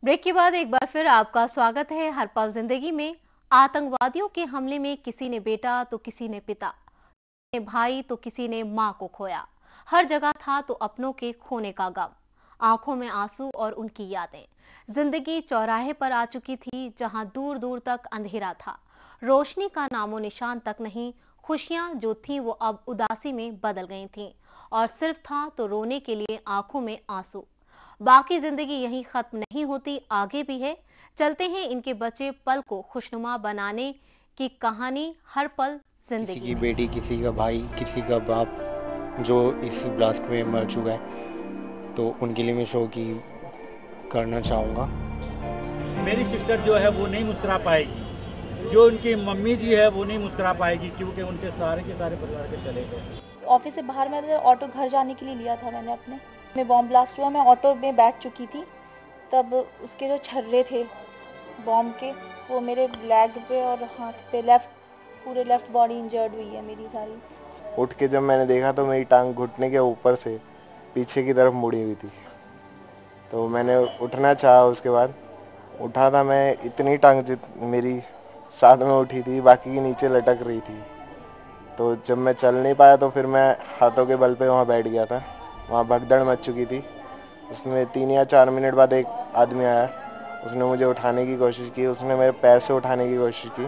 Break के बाद एक बार फिर आपका स्वागत है हर पल जिंदगी में। आतंकवादियों के हमले में किसी ने बेटा तो किसी ने पिता, किसी ने भाई तो किसी ने मां को खोया। हर जगह था तो अपनों के खोने का गम, आंखों में आंसू और उनकी यादें। जिंदगी चौराहे पर आ चुकी थी जहां दूर दूर तक अंधेरा था, रोशनी का नामो निशान तक नहीं। खुशियां जो थी वो अब उदासी में बदल गई थीं और सिर्फ था तो रोने के लिए आंखों में आंसू। बाकी जिंदगी यहीं खत्म नहीं होती, आगे भी है। चलते हैं इनके बचे पल को खुशनुमा बनाने की कहानी हर पल किसी जिंदगी की में। बेटी, किसी का भाई, किसी का बाप जो इस ब्लास्ट में मर चुका है, तो उनके लिए मैं शो की करना चाहूँगा। मेरी सिस्टर जो है वो नहीं मुस्कुरा पाएगी, जो उनकी मम्मी जी है वो नहीं मुस्कुरा पाएगी, क्योंकि उनके सारे के सारे परिवार के चले गए। ऑफिस से बाहर मैं ऑटो घर जाने के लिए लिया था मैंने अपने में बॉम्ब ब्लास्ट हुआ। मैं ऑटो में बैठ चुकी थी, तब उसके जो छर्रे थे बॉम्ब के वो मेरे लेग पे और हाथ पे पूरे लेफ्ट बॉडी इंजर्ड हुई है मेरी सारी। उठ के जब मैंने देखा तो मेरी टांग घुटने के ऊपर से पीछे की तरफ मुड़ी हुई थी, तो मैंने उठना चाहा। उसके बाद उठा था मैं, इतनी टांग मेरी साथ में उठी थी, बाकी की नीचे लटक रही थी। तो जब मैं चल नहीं पाया तो फिर मैं हाथों के बल पे वहाँ बैठ गया था। वहाँ भगदड़ मच चुकी थी। उसमें 3 या 4 मिनट बाद एक आदमी आया, उसने मुझे उठाने की कोशिश की, उसने मेरे पैर से उठाने की कोशिश की।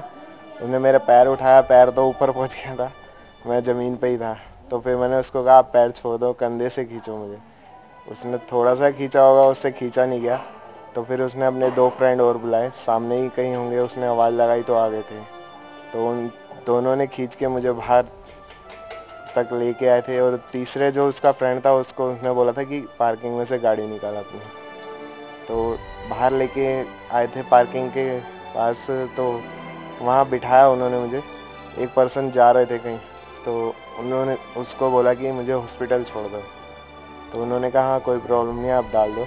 उसने मेरा पैर उठाया, पैर तो ऊपर पहुँच गया था, मैं ज़मीन पे ही था। तो फिर मैंने उसको कहा आप पैर छोड़ दो, कंधे से खींचो मुझे। उसने थोड़ा सा खींचा होगा, उससे खींचा नहीं गया। तो फिर उसने अपने 2 फ्रेंड और बुलाए, सामने ही कहीं होंगे, उसने आवाज़ लगाई तो आ गए थे। तो उन दोनों ने खींच के मुझे बाहर तक लेके आए थे। और तीसरे जो उसका फ्रेंड था उसको उसने बोला था कि पार्किंग में से गाड़ी निकाल अपनी। तो बाहर लेके आए थे पार्किंग के पास, तो वहाँ बिठाया उन्होंने मुझे। एक पर्सन जा रहे थे कहीं, तो उन्होंने उसको बोला कि मुझे हॉस्पिटल छोड़ दो। तो उन्होंने कहा हाँ कोई प्रॉब्लम नहीं, आप डाल दो।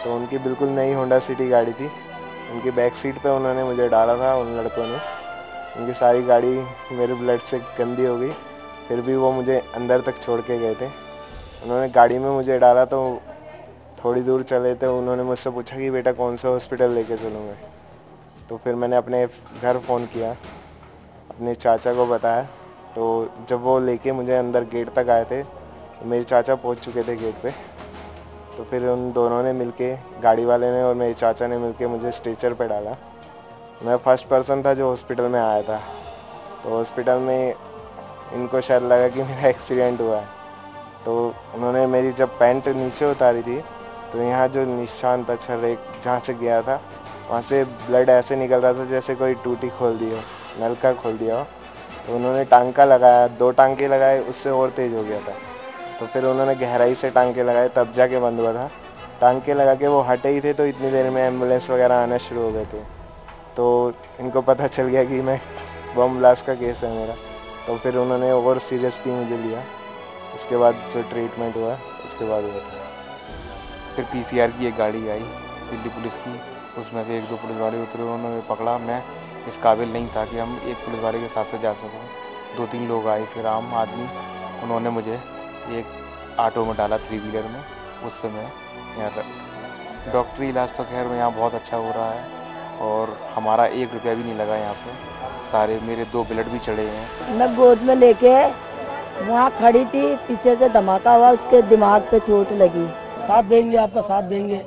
तो उनकी बिल्कुल नई होंडा सिटी गाड़ी थी, उनकी बैक सीट पे उन्होंने मुझे डाला था उन लड़कों ने। उनकी सारी गाड़ी मेरे ब्लड से गंदी हो गई, फिर भी वो मुझे अंदर तक छोड़ के गए थे। उन्होंने गाड़ी में मुझे डाला तो थोड़ी दूर चले थे, उन्होंने मुझसे पूछा कि बेटा कौन सा हॉस्पिटल लेके चलूँगा। तो फिर मैंने अपने घर फ़ोन किया, अपने चाचा को बताया। तो जब वो लेके मुझे अंदर गेट तक आए थे, तो मेरे चाचा पहुंच चुके थे गेट पे। तो फिर उन दोनों ने मिलके, गाड़ी वाले ने और मेरे चाचा ने मिलके मुझे स्ट्रेचर पे डाला। मैं फर्स्ट पर्सन था जो हॉस्पिटल में आया था। तो हॉस्पिटल में इनको शायद लगा कि मेरा एक्सीडेंट हुआ है, तो उन्होंने मेरी जब पैंट नीचे उतारी थी, तो यहाँ जो निशान था छर्रे जहाँ से गया था, वहाँ से ब्लड ऐसे निकल रहा था जैसे कोई टूटी खोल दी हो, नलका खोल दिया हो। तो उन्होंने टांका लगाया, 2 टांके लगाए, उससे और तेज़ हो गया था। तो फिर उन्होंने गहराई से टांके लगाए, तब जाके बंद हुआ था। टांके लगा के वो हटे ही थे तो इतनी देर में एम्बुलेंस वगैरह आना शुरू हो गए थे। तो इनको पता चल गया कि मैं बम ब्लास्ट का केस है मेरा। तो फिर उन्होंने और सीरियसली मुझे लिया। उसके बाद जो ट्रीटमेंट हुआ उसके बाद हुआ था। फिर पीसीआर की एक गाड़ी आई दिल्ली पुलिस की, उसमें से 1-2 पुलिस वाले उतरे, उन्होंने पकड़ा। मैं इस काबिल नहीं था कि हम एक पुलिस वाले के साथ से जा सकूँ। 2-3 लोग आए, फिर आम आदमी, उन्होंने मुझे एक ऑटो में डाला, 3 व्हीलर में। उस समय यहाँ डॉक्टरी इलाज तो खैर यहाँ बहुत अच्छा हो रहा है, और हमारा 1 रुपया भी नहीं लगा यहाँ पे। सारे मेरे 2 ब्लड भी चढ़े हैं। मैं गोद में लेके वहाँ खड़ी थी, पीछे से धमाका हुआ, उसके दिमाग पे चोट लगी। साथ देंगे, आपका साथ देंगे।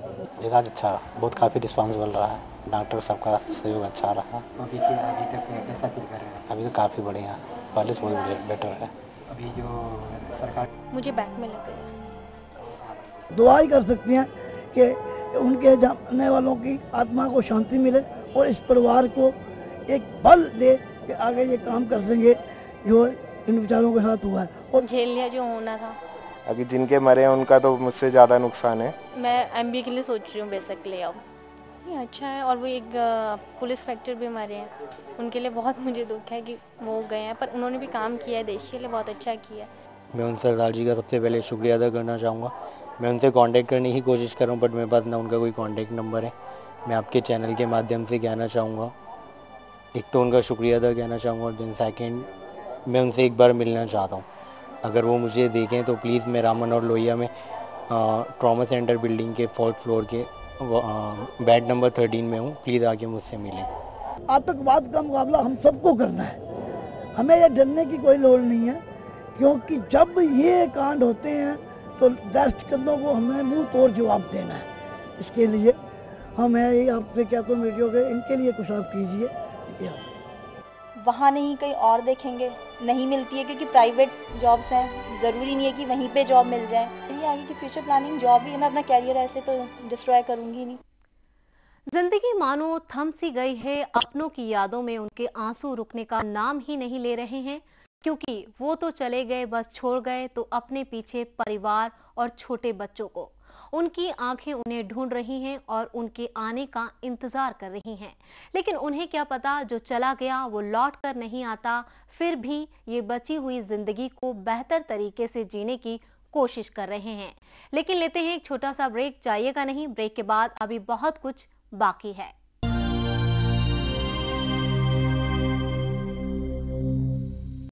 इलाज अच्छा, बहुत काफ़ी रिस्पॉन्सिबल रहा है, डॉक्टर सबका सहयोग अच्छा रहा। अभी तक कैसा फील कर रहे हैं? अभी तो काफ़ी बढ़िया, पहले से बहुत बेटर है। अभी जो सरकार मुझे बैक में लग गया। दुआ ही कर सकते हैं कि उनके जाने वालों की आत्मा को शांति मिले और इस परिवार को एक बल दे कि आगे ये काम कर सकेंगे जो इन बेचारों के साथ हुआ है। और झेल लिया जो होना था। अभी जिनके मरे हैं उनका तो मुझसे ज़्यादा नुकसान है। मैं एमबीए के लिए सोच रही हूँ बेसिकली अब। ये अच्छा है, और वो एक पुलिस इंस्पेक्टर भी मरे हैं, उनके लिए बहुत मुझे दुख है कि वो गए हैं, पर उन्होंने भी काम किया है, देश के लिए बहुत अच्छा किया है। मैं उन सरदार जी का सबसे पहले शुक्रिया अदा करना चाहूँगा। मैं उनसे कांटेक्ट करने की कोशिश कर रहा हूँ, बट मेरे पास ना उनका कोई कांटेक्ट नंबर है। मैं आपके चैनल के माध्यम से कहना चाहूँगा, एक तो उनका शुक्रिया अदा कहना चाहूँगा, और देन सेकंड मैं उनसे एक बार मिलना चाहता हूँ। अगर वो मुझे देखें तो प्लीज़ मैं रामन और लोहिया में ट्रॉमा सेंटर बिल्डिंग के 4th फ्लोर के बेड नंबर 13 में हूँ, प्लीज़ आके मुझसे मिलें। आतंकवाद का मुकाबला हम सबको करना है, हमें ये डरने की कोई लोड़ नहीं है, क्योंकि जब ये कांड होते हैं तो दहशतगर्दों को हमें मुंह तोड़ जवाब देना है। इसके लिए हम यही आपसे कहते हैं वीडियो के, इनके लिए कुछ आप कीजिए। वहाँ नहीं कहीं और देखेंगे, नहीं मिलती है क्योंकि प्राइवेट जॉब्स हैं, ज़रूरी नहीं है कि वहीं पे जॉब मिल जाए। मेरी आगे की फ्यूचर प्लानिंग जॉब ही है, मैं अपना कैरियर ऐसे तो डिस्ट्रॉय करूँगी नहीं। जिंदगी मानो थम सी गई है, अपनों की यादों में उनके आंसू रुकने का नाम ही नहीं ले रहे हैं, क्योंकि वो तो चले गए, बस छोड़ गए तो अपने पीछे परिवार और छोटे बच्चों को। उनकी आंखें उन्हें ढूंढ रही हैं और उनके आने का इंतजार कर रही हैं, लेकिन उन्हें क्या पता जो चला गया वो लौट कर नहीं आता। फिर भी ये बची हुई जिंदगी को बेहतर तरीके से जीने की कोशिश कर रहे हैं। लेकिन लेते हैं एक छोटा सा ब्रेक, जाइएगा नहीं, ब्रेक के बाद अभी बहुत कुछ बाकी है।